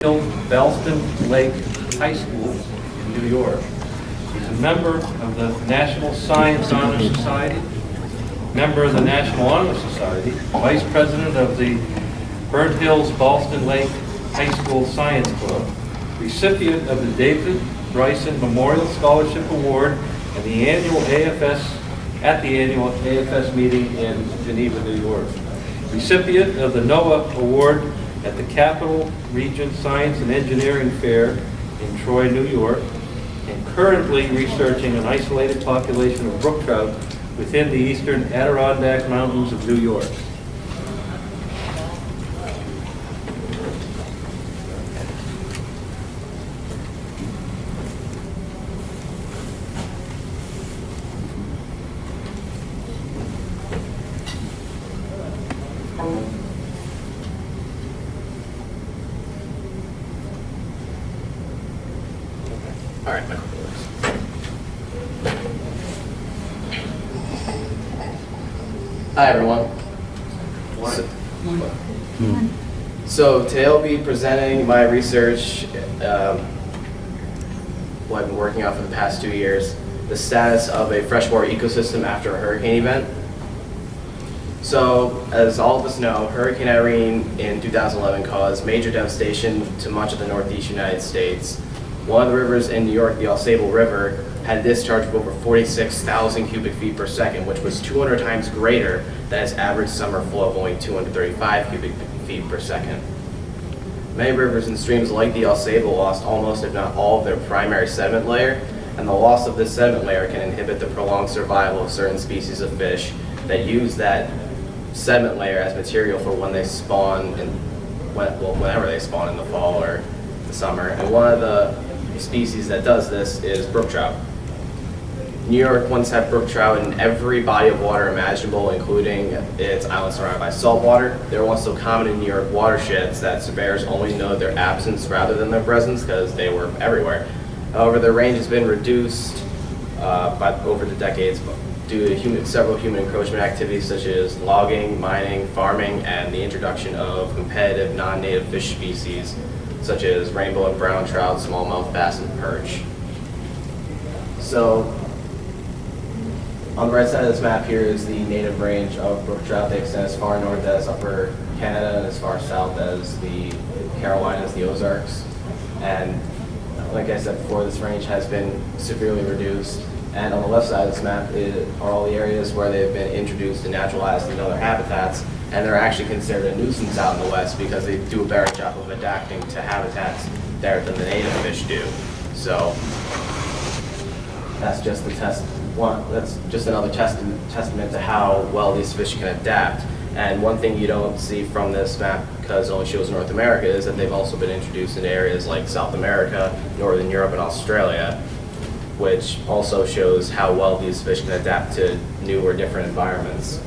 Bellston Lake High School in New York. He's a member of the National Science Honor Society, member of the National Honor Society, vice president of the Burnt Hills Ballston Lake High School Science Club, recipient of the David Bryson Memorial Scholarship Award at the annual AFS meeting in Geneva, New York, recipient of the NOAA Award at the Capital Region Science and Engineering Fair in Troy, New York, and currently researching an isolated population of brook trout within the eastern Adirondack Mountains of New York. All right, Michael. Hi, everyone. So today I'll be presenting my research, what I've been working on for the past 2 years, the status of a freshwater ecosystem after a hurricane event. So, as all of us know, Hurricane Irene in 2011 caused major devastation to much of the northeast United States. One of the rivers in New York, the Ausable River, had a discharge of over 46,000 cubic feet per second, which was 200 times greater than its average summer flow of only 235 cubic feet per second. Many rivers and streams like the Ausable lost almost, if not all, of their primary sediment layer, and the loss of this sediment layer can inhibit the prolonged survival of certain species of fish that use that sediment layer as material for when they spawn, whenever they spawn in the fall or the summer. And one of the species that does this is brook trout. New York once had brook trout in every body of water imaginable, including its islands surrounded by salt water. They were once so common in New York watersheds that surveyors only know their absence rather than their presence because they were everywhere. However, their range has been reduced over the decades due to several human encroachment activities such as logging, mining, farming, and the introduction of competitive non-native fish species such as rainbow and brown trout, smallmouth bass, and perch. So, on the right side of this map here is the native range of brook trout. They extend as far north as upper Canada and as far south as the Carolinas, the Ozarks. And like I said before, this range has been severely reduced. And on the left side of this map are all the areas where they've been introduced and naturalized into other habitats, and they're actually considered a nuisance out in the West because they do a better job of adapting to habitats there than the native fish do. So that's just that's just another testament to how well these fish can adapt. And one thing you don't see from this map, because it only shows North America, is that they've also been introduced in areas like South America, Northern Europe, and Australia, which also shows how well these fish can adapt to new or different environments.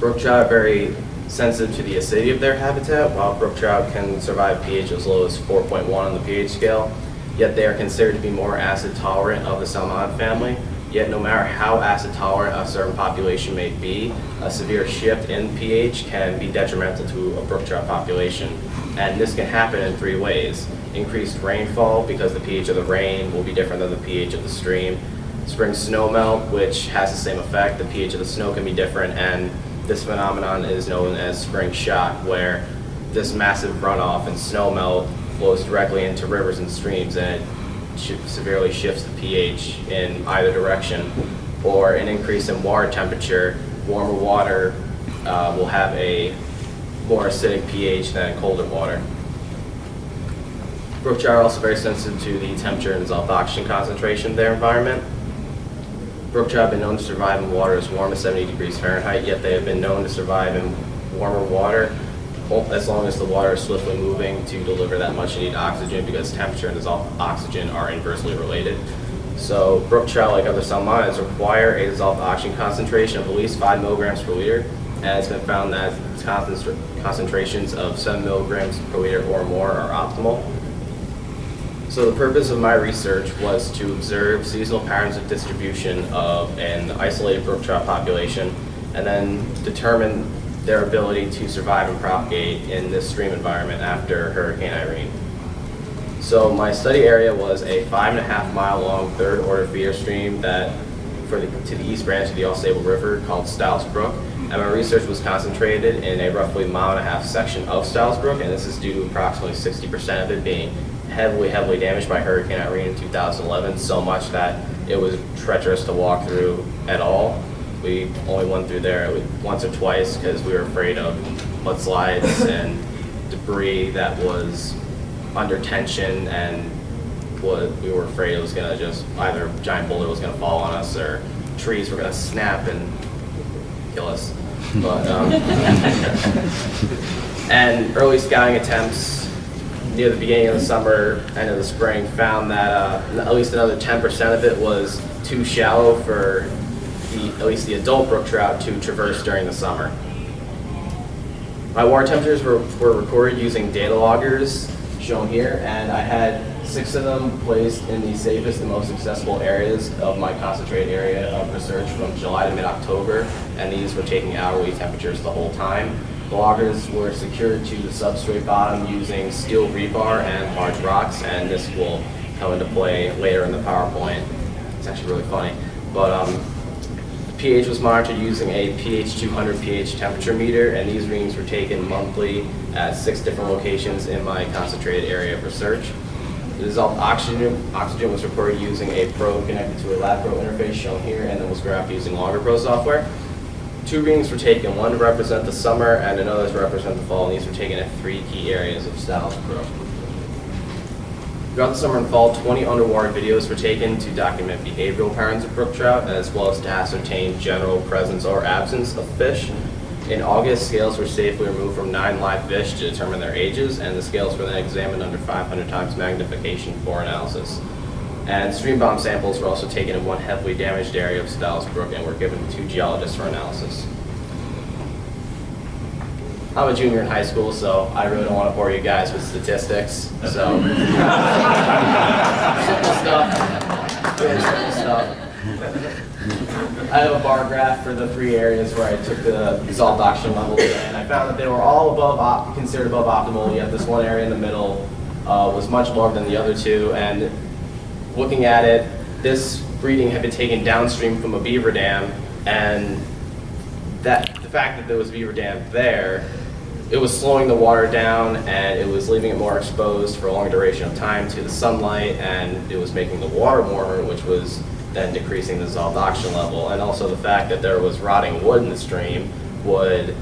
Brook trout are very sensitive to the acidity of their habitat. While brook trout can survive pH as low as 4.1 on the pH scale, yet they are considered to be more acid tolerant of the salmonid family. Yet no matter how acid tolerant a certain population may be, a severe shift in pH can be detrimental to a brook trout population. And this can happen in 3 ways. Increased rainfall, because the pH of the rain will be different than the pH of the stream. Spring snowmelt, which has the same effect. The pH of the snow can be different, and this phenomenon is known as spring shock, where this massive runoff and snowmelt flows directly into rivers and streams, and it severely shifts the pH in either direction. Or an increase in water temperature. Warmer water will have a more acidic pH than colder water. Brook trout are also very sensitive to the temperature and dissolved oxygen concentration of their environment. Brook trout have been known to survive in water as warm as 70 degrees Fahrenheit, yet they have been known to survive in warmer water as long as the water is swiftly moving to deliver that much needed oxygen, because temperature and dissolved oxygen are inversely related. So brook trout, like other salmonids, require a dissolved oxygen concentration of at least 5 milligrams per liter, and it's been found that concentrations of 7 milligrams per liter or more are optimal. So the purpose of my research was to observe seasonal patterns of distribution of an isolated brook trout population, and then determine their ability to survive and propagate in this stream environment after Hurricane Irene. So my study area was a 5.5 mile long third order feeder stream that to the east branch of the Ausable River called Stiles Brook. And my research was concentrated in a roughly 1.5 mile section of Stiles Brook, and this is due to approximately 60% of it being heavily damaged by Hurricane Irene in 2011, so much that it was treacherous to walk through at all. We only went through there once or twice because we were afraid of mudslides and debris that was under tension, and we were afraid it was going to just either a giant boulder was going to fall on us or trees were going to snap and kill us. But and early scouting attempts near the beginning of the summer, end of the spring, found that at least another 10% of it was too shallow for at least the adult brook trout to traverse during the summer. My water temperatures were recorded using data loggers, shown here, and I had 6 of them placed in the safest and most accessible areas of my concentrated area of research from July to mid-October, and these were taking hourly temperatures the whole time. The loggers were secured to the substrate bottom using steel rebar and large rocks, and this will come into play later in the PowerPoint. It's actually really funny. But pH was monitored using a pH 200 pH temperature meter, and these readings were taken monthly at 6 different locations in my concentrated area of research. The dissolved oxygen was recorded using a probe connected to a LabPro interface, shown here, and then was graphed using LoggerPro software. 2 readings were taken, one to represent the summer and another to represent the fall, and these were taken at 3 key areas of Stiles Brook. Throughout the summer and fall, 20 underwater videos were taken to document behavioral patterns of brook trout, as well as to ascertain general presence or absence of fish. In August, scales were safely removed from 9 live fish to determine their ages, and the scales were then examined under 500 times magnification for analysis. And stream bomb samples were also taken in one heavily damaged area of Stiles Brook and were given to 2 geologists for analysis. I'm a junior in high school, so I really don't want to bore you guys with statistics. So, simple stuff, very simple stuff. I have a bar graph for the 3 areas where I took the dissolved oxygen levels, and I found that they were all considered above optimal, yet this one area in the middle was much lower than the other 2. And looking at it, this breeding had been taken downstream from a beaver dam, and the fact that there was a beaver dam there, it was slowing the water down, and it was leaving it more exposed for a longer duration of time to the sunlight, and it was making the water warmer, which was then decreasing the dissolved oxygen level. And also the fact that there was rotting wood in the stream would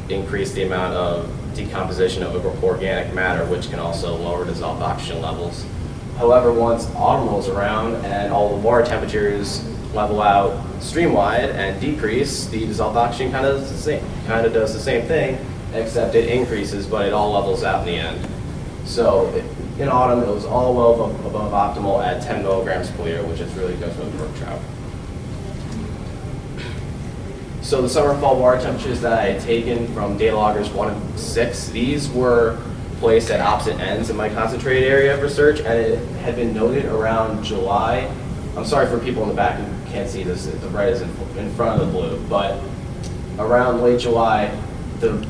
increase the amount of decomposition of organic matter, which can also lower dissolved oxygen levels. However, once autumn rolls around and all the water temperatures level out stream-wide and decrease, the dissolved oxygen kind of does the same thing, except it increases, but it all levels out in the end. So in autumn, it was all well above optimal at 10 milligrams per liter, which is really good for the brook trout. So the summer and fall water temperatures that I had taken from data loggers 1 and 6, these were placed at opposite ends of my concentrated area of research, and it had been noted around July. I'm sorry for people in the back who can't see this, the red is in front of the blue, but around late July, the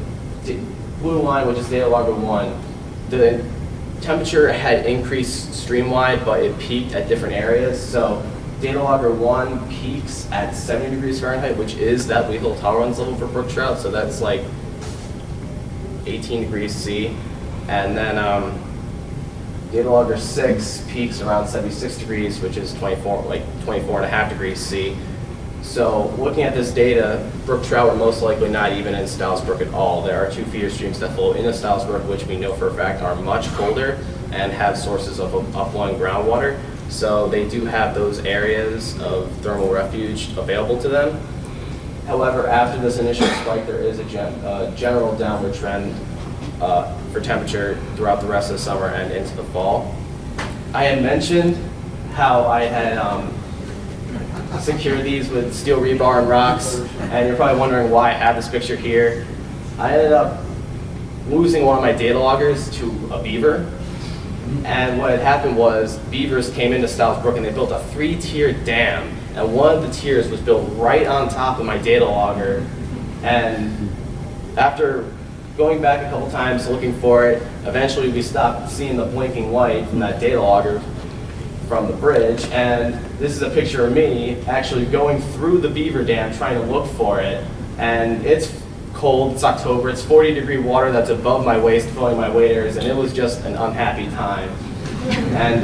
blue line, which is data logger 1, the temperature had increased stream-wide, but it peaked at different areas. So data logger 1 peaks at 70 degrees Fahrenheit, which is that lethal tolerance level for brook trout, so that's like 18 degrees C. And then data logger 6 peaks around 76 degrees, which is 24.5 degrees C. So looking at this data, brook trout are most likely not even in Stiles Brook at all. There are 2 feeder streams that flow into Stiles Brook, which we know for a fact are much colder and have sources of upwelling groundwater. So they do have those areas of thermal refuge available to them. However, after this initial spike, there is a general downward trend for temperature throughout the rest of the summer and into the fall. I had mentioned how I had secured these with steel rebar and rocks, and you're probably wondering why I have this picture here. I ended up losing one of my data loggers to a beaver, and what had happened was beavers came into Stiles Brook and they built a 3-tiered dam, and one of the tiers was built right on top of my data logger, and after going back a couple times looking for it. Eventually we stopped seeing the blinking light from that data logger from the bridge, and this is a picture of me actually going through the beaver dam trying to look for it. And it's cold, it's October, it's 40-degree water that's above my waist, filling my waders, and it was just an unhappy time. And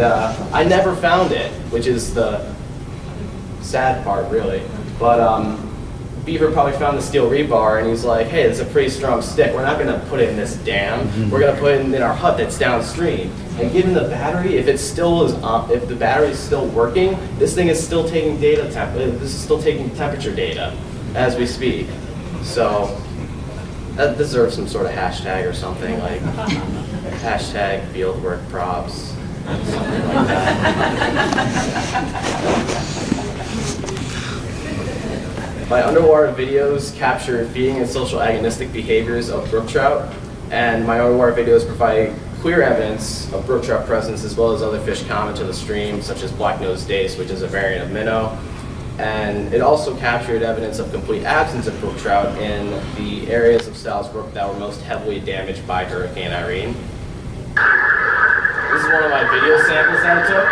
I never found it, which is the sad part, really. But Beaver probably found the steel rebar, and he's like, hey, it's a pretty strong stick. We're not gonna put it in this dam. We're gonna put it in our hut that's downstream. And given the battery, if it still is if the battery is still working, this thing is still taking this is still taking temperature data as we speak. So that deserves some sort of hashtag or something, like hashtag fieldwork props, something like that. My underwater videos capture feeding and social agonistic behaviors of brook trout, and my underwater videos provide clear evidence of brook trout presence as well as other fish common to the stream, such as black-nosed dace, which is a variant of minnow. And it also captured evidence of complete absence of brook trout in the areas of Stiles Brook that were most heavily damaged by Hurricane Irene. This is one of my video samples that I took.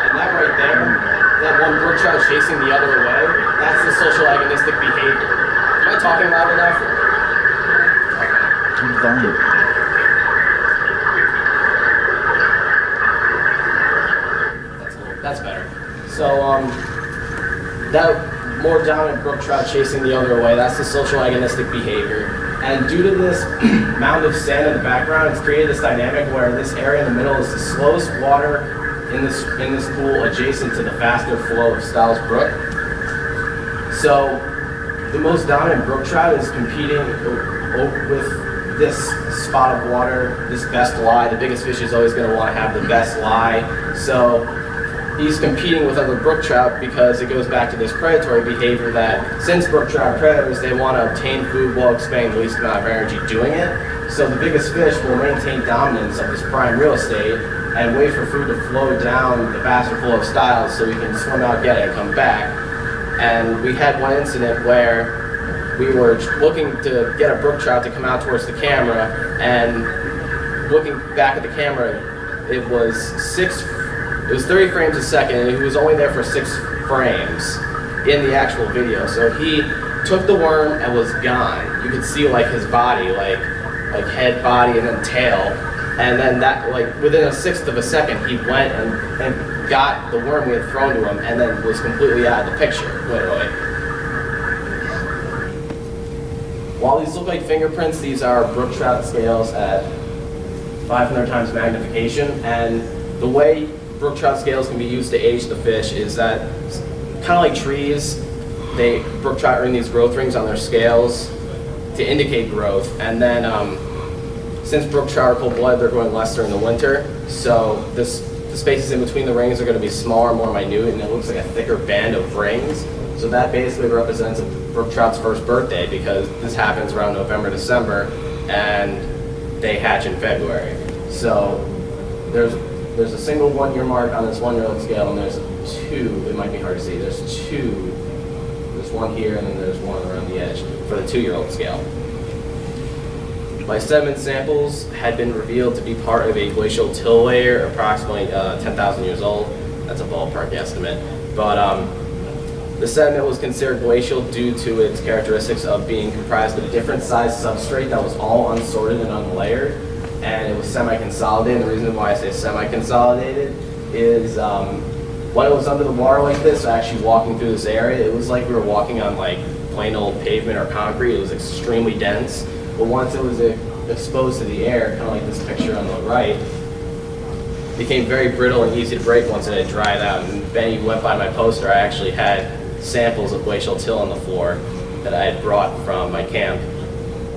And that right there, that one brook trout chasing the other way, that's the social agonistic behavior. Am I talking loud enough? Turn the volume. That's better. So that more dominant brook trout chasing the other way, that's the social agonistic behavior. And due to this mound of sand in the background, it's created this dynamic where this area in the middle is the slowest water in this pool adjacent to the faster flow of Stiles Brook. So the most dominant brook trout is competing with this spot of water, this best lie. The biggest fish is always going to want to have the best lie. So he's competing with other brook trout because it goes back to this predatory behavior that since brook trout are predators, they want to obtain food while expending the least amount of energy doing it. So the biggest fish will maintain dominance of this prime real estate and wait for food to flow down the faster flow of Stiles so we can swim out, get it, and come back. And we had one incident where we were looking to get a brook trout to come out towards the camera, and looking back at the camera, it was 30 frames a second, and he was only there for 6 frames in the actual video. So he took the worm and was gone. You could see like his body, like head, body, and then tail. And then that, like within a 1/6 of a second, he went and got the worm we had thrown to him, and then was completely out of the picture, literally. While these look like fingerprints, these are brook trout scales at 500 times magnification, and the way brook trout scales can be used to age the fish is that, kind of like trees, brook trout are in these growth rings on their scales to indicate growth, and then since brook trout are cold-blooded, they're growing less during the winter, so the spaces in between the rings are going to be smaller, more minute, and it looks like a thicker band of rings. So that basically represents a brook trout's first birthday, because this happens around November, December, and they hatch in February. So there's a single 1-year mark on this 1-year-old scale, and there's 2, it might be hard to see, there's 2, there's one here, and then there's one around the edge for the 2-year-old scale. My sediment samples had been revealed to be part of a glacial till layer, approximately 10,000 years old. That's a ballpark estimate. But the sediment was considered glacial due to its characteristics of being comprised of different sized substrate that was all unsorted and unlayered, and it was semi-consolidated. The reason why I say semi-consolidated is when it was under the water like this, actually walking through this area, it was like we were walking on like plain old pavement or concrete. It was extremely dense, but once it was exposed to the air, kind of like this picture on the right, it became very brittle and easy to break once it had dried out. And Ben, you went by my poster, I actually had samples of glacial till on the floor that I had brought from my camp.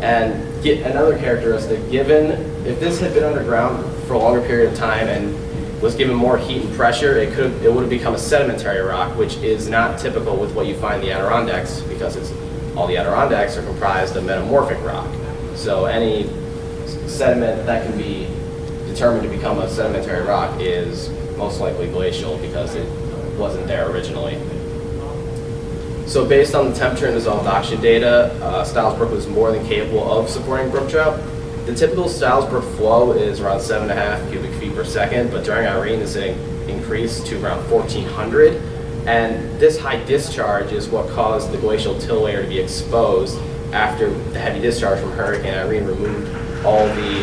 And another characteristic, given if this had been underground for a longer period of time and was given more heat and pressure, it would have become a sedimentary rock, which is not typical with what you find in the Adirondacks, because all the Adirondacks are comprised of metamorphic rock. So any sediment that can be determined to become a sedimentary rock is most likely glacial, because it wasn't there originally. So based on the temperature and dissolved oxygen data, Stiles Brook was more than capable of supporting brook trout. The typical Stiles Brook flow is around 7.5 cubic feet per second, but during Irene this increased to around 1,400. And this high discharge is what caused the glacial till layer to be exposed after the heavy discharge from Hurricane Irene removed all the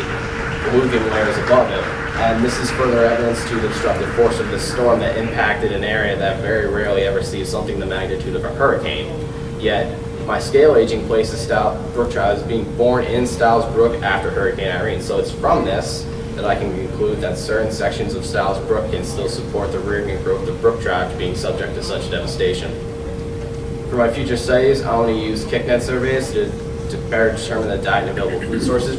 alluvium layers above it. And this is further evidence to the destructive force of this storm that impacted an area that very rarely ever sees something the magnitude of a hurricane. Yet, my scale aging places brook trout as being born in Stiles Brook after Hurricane Irene. So it's from this that I can conclude that certain sections of Stiles Brook can still support the rearing and growth of brook trout being subject to such devastation. For my future studies, I want to use kicknet surveys to better determine the diet and available food sources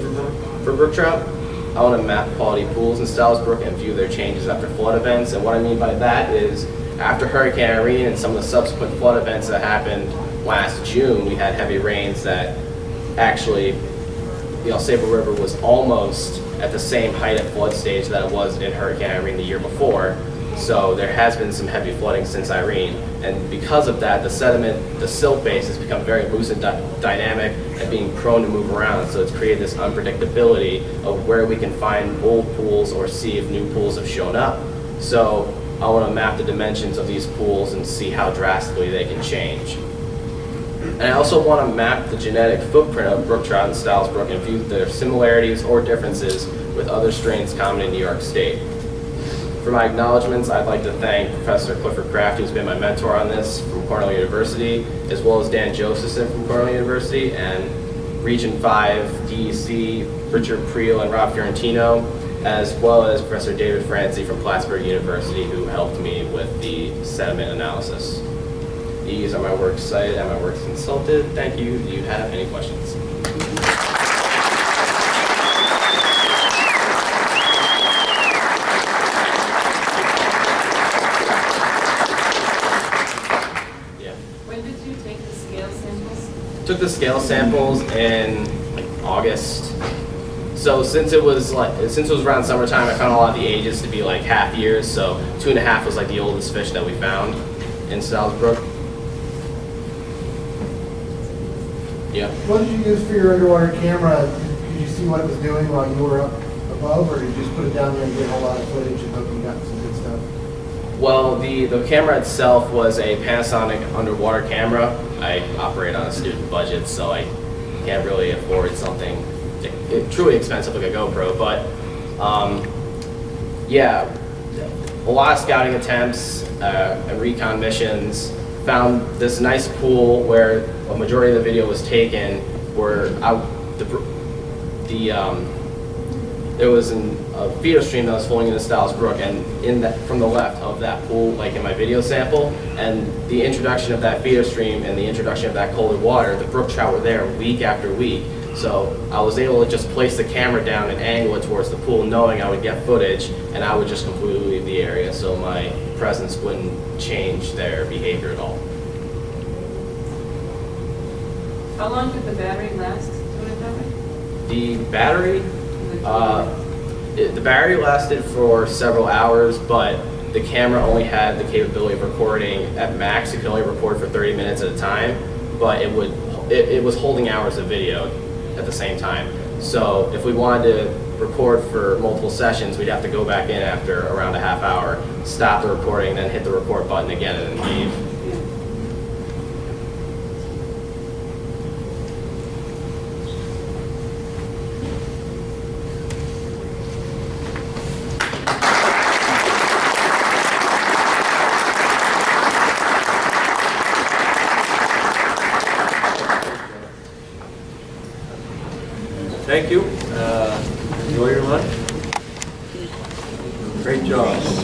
for brook trout. I want to map quality pools in Stiles Brook and view their changes after flood events. And what I mean by that is after Hurricane Irene and some of the subsequent flood events that happened last June, we had heavy rains that actually, the Alsable River was almost at the same height at flood stage that it was in Hurricane Irene the year before. So there has been some heavy flooding since Irene. And because of that, the sediment, the silt base has become very loose and dynamic and being prone to move around. So it's created this unpredictability of where we can find old pools or see if new pools have shown up. So I want to map the dimensions of these pools and see how drastically they can change. And I also want to map the genetic footprint of brook trout and Stiles Brook and view their similarities or differences with other strains common in New York State. For my acknowledgments, I'd like to thank Professor Clifford Kraft, who's been my mentor on this from Cornell University, as well as Dan Josephson from Cornell University, and Region 5, DEC, Richard Priel, and Rob Fiorentino, as well as Professor David Francie from Plattsburgh University, who helped me with the sediment analysis. These are my works cited and my works consulted. Thank you. Do you have any questions? Took the scale samples in August. So since it was around summertime, I found a lot of the ages to be like half years. So 2.5 was like the oldest fish that we found in Stiles Brook. Yeah. What did you use for your underwater camera? Did you see what it was doing while you were up above, or did you just put it down there and get a whole lot of footage and hope you got some good stuff? Well, the camera itself was a Panasonic underwater camera. I operate on a student budget, so I can't really afford something truly expensive like a GoPro. But yeah, a lot of scouting attempts and recon missions. Found this nice pool where a majority of the video was taken. Where there was a feeder stream that was flowing into Stiles Brook, and from the left of that pool, like in my video sample, and the introduction of that feeder stream and the introduction of that colder water, the brook trout were there week after week. So I was able to just place the camera down and angle it towards the pool, knowing I would get footage, and I would just completely leave the area, so my presence wouldn't change their behavior at all. How long did the battery last? The battery? The battery lasted for several hours, but the camera only had the capability of recording at max. It could only record for 30 minutes at a time, but it was holding hours of video at the same time. So if we wanted to record for multiple sessions, we'd have to go back in after around a half hour, stop the recording, then hit the record button again and then leave. Thank you. Enjoy your lunch. Great job.